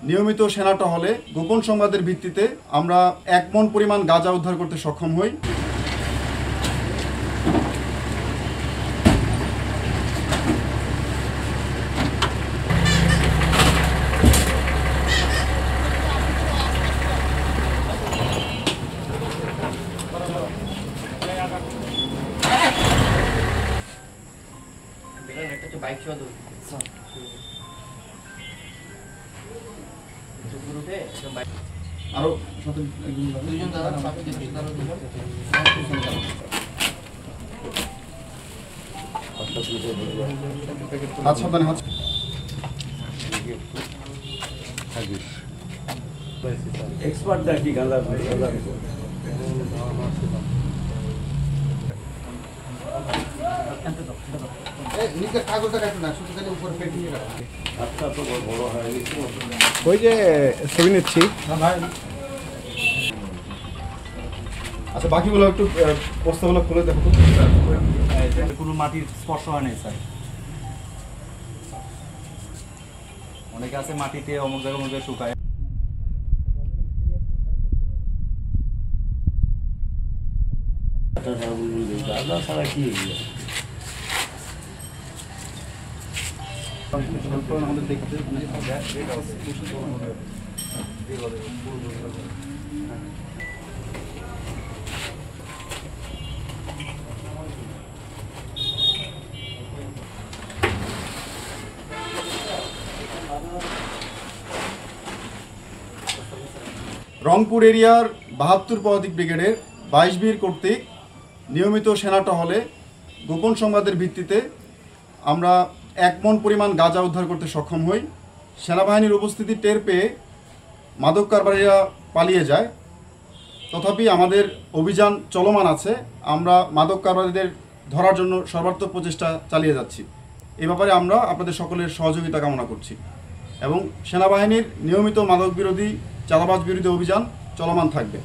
নিয়মিত সেনা টহলে গোপন সংবাদের ভিত্তিতে আমরা 1 মণ পরিমাণ গাঁজা উদ্ধার করতে সক্ষম হই। আরো সাথে দুইজন দাদা হাত সাবধানে হাত এক্সপার্ট দেখি গাঁজা ওই যে ছবি নিচ্ছি। আচ্ছা বাকিগুলো একটু বস্তাগুলো খুলে দেখো। কোনো মাটির স্পর্শ হয় নাই স্যার। অনেকে আছে মাটিতে অমুক জায়গায় শুকায়। গাঁজা ছাড়া কি আমাদের দেখতে রংপুর এরিয়ার 72 পদাতিক ব্রিগেডের 22 বীর কর্তৃক নিয়মিত সেনা টহলে গোপন সংবাদের ভিত্তিতে আমরা 1 মণ পরিমাণ গাঁজা উদ্ধার করতে সক্ষম হই। সেনাবাহিনীর উপস্থিতি টের পেয়ে মাদক কারবারিরা পালিয়ে যায়। তথাপি আমাদের অভিযান চলমান আছে। আমরা মাদক কারবারিদের ধরার জন্য সর্বাত্মক প্রচেষ্টা চালিয়ে যাচ্ছি। এই ব্যাপারে আমরা আপনাদের সকলের সহযোগিতা কামনা করছি এবং সেনাবাহিনীর নিয়মিত মাদক বিরোধী চাঁদাবাজ বিরোধী অভিযান চলমান থাকবে।